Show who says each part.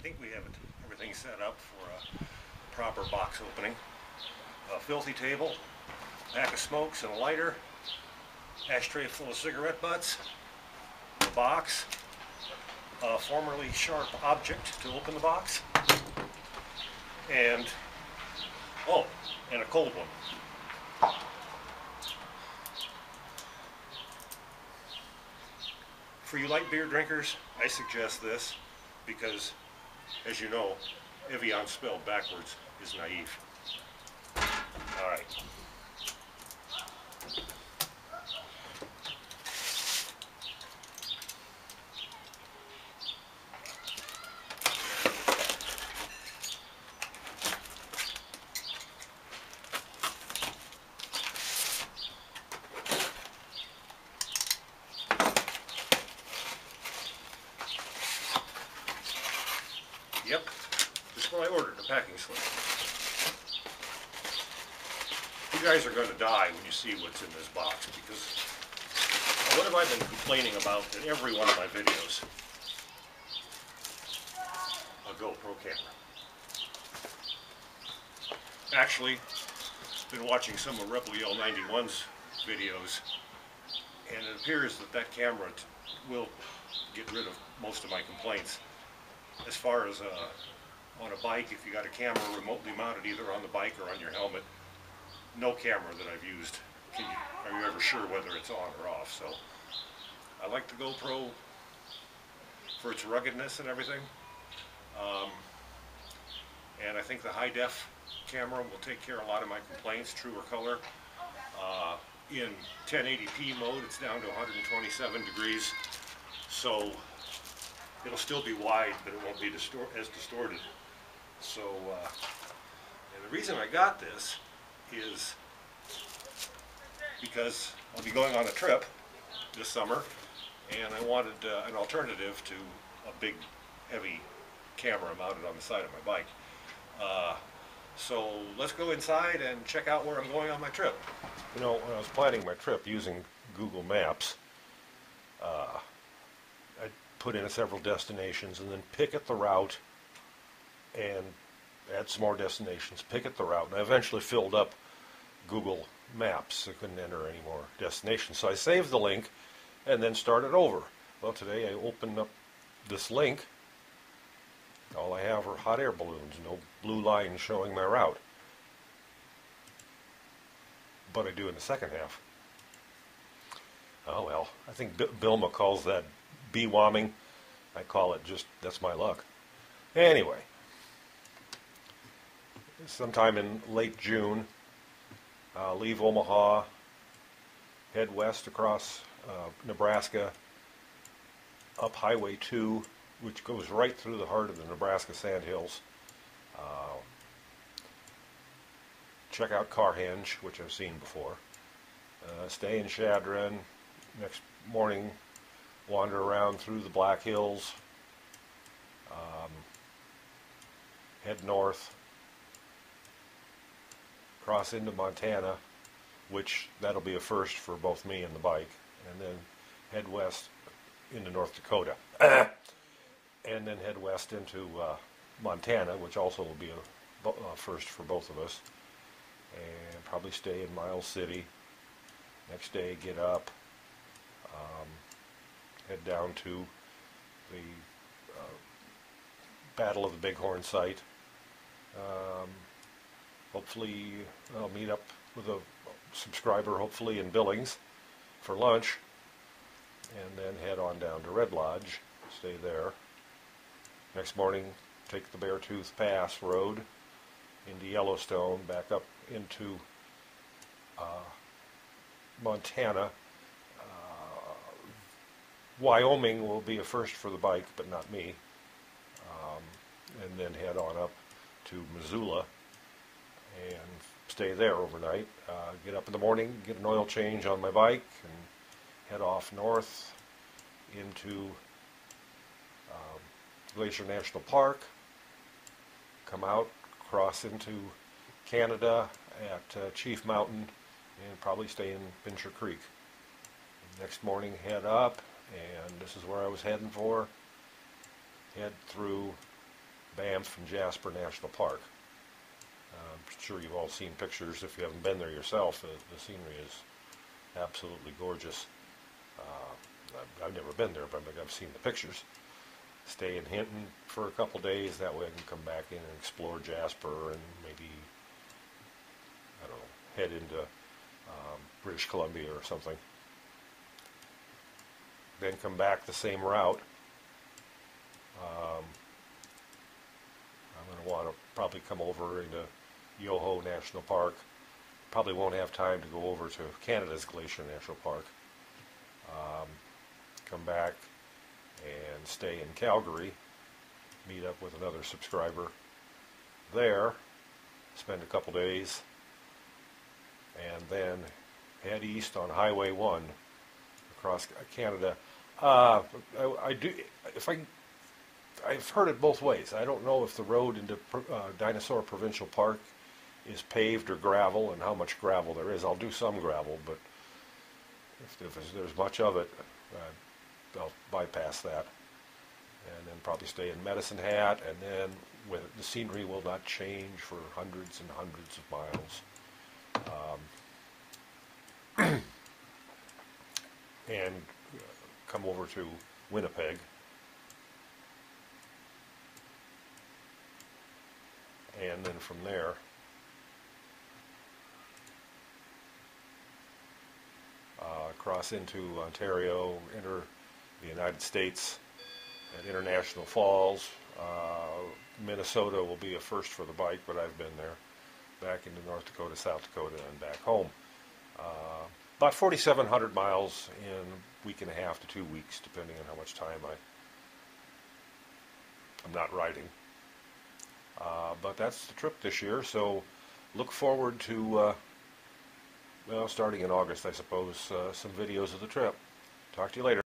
Speaker 1: think we have everything set up for a proper box opening. A filthy table, pack of smokes and a lighter, ashtray full of cigarette butts, a box, a formerly sharp object to open the box, and a cold one. For you light beer drinkers, I suggest this because, as you know, Evian spelled backwards is naive. All right. Yep, this is what I ordered, a packing slip. You guys are going to die when you see what's in this box, because what have I been complaining about in every one of my videos? A GoPro camera. Actually, I've been watching some of Rebel Yell 91's videos, and it appears that that camera will get rid of most of my complaints. As far as on a bike, if you got a camera remotely mounted either on the bike or on your helmet, no camera that I've used are you ever sure whether it's on or off. So I like the GoPro for its ruggedness and everything, and I think the high def camera will take care of a lot of my complaints, truer color. In 1080p mode, it's down to 127 degrees, so it'll still be wide, but it won't be as distorted. So, and the reason I got this is because I'll be going on a trip this summer, and I wanted an alternative to a big, heavy camera mounted on the side of my bike. So let's go inside and check out where I'm going on my trip. You know, when I was planning my trip using Google Maps, I put in several destinations and then pick at the route and add some more destinations, pick at the route, and I eventually filled up Google Maps. I couldn't enter any more destinations, so I saved the link and then started over. Well, today I opened up this link. All I have are hot air balloons, no blue lines showing my route. But I do in the second half. Oh well, I think Bilma calls that bee-wamming. I call it just, that's my luck. Anyway, sometime in late June, leave Omaha, head west across Nebraska, up Highway 2, which goes right through the heart of the Nebraska Sandhills. Check out Carhenge, which I've seen before. Stay in Chadron. Next morning, wander around through the Black Hills, head north, cross into Montana, which that'll be a first for both me and the bike, and then head west into North Dakota, and then head west into Montana, which also will be a first for both of us, and probably stay in Miles City. Next day, get up, head down to the Battle of the Bighorn site. Hopefully I'll meet up with a subscriber, hopefully in Billings, for lunch, and then head on down to Red Lodge, stay there. Next morning, take the Beartooth Pass Road into Yellowstone, back up into Montana. Wyoming will be a first for the bike, but not me. And then head on up to Missoula and stay there overnight. Get up in the morning, get an oil change on my bike, and head off north into Glacier National Park. Come out, cross into Canada at Chief Mountain, and probably stay in Pincher Creek. Next morning, head up, and this is where I was heading for. Head through Banff and Jasper National Park. I'm sure you've all seen pictures. If you haven't been there yourself, the scenery is absolutely gorgeous. I've never been there, but I've seen the pictures. Stay in Hinton for a couple days. That way I can come back in and explore Jasper and maybe, I don't know, head into British Columbia or something. Then come back the same route. I'm going to want to probably come over into Yoho National Park. Probably won't have time to go over to Canada's Glacier National Park. Come back and stay in Calgary, meet up with another subscriber there, spend a couple days, and then head east on Highway 1 across Canada. I've heard it both ways. I don't know if the road into Dinosaur Provincial Park is paved or gravel, and how much gravel there is. I'll do some gravel, but if there's much of it, I'll bypass that, and then probably stay in Medicine Hat, and then the scenery will not change for hundreds and hundreds of miles. And come over to Winnipeg, and then from there cross into Ontario, enter the United States at International Falls. Minnesota will be a first for the bike, but I've been there. Back into North Dakota, South Dakota, and back home. About 4,700 miles in a week and a half to 2 weeks, depending on how much time I'm not riding. But that's the trip this year, so look forward to, well, starting in August, I suppose, some videos of the trip. Talk to you later.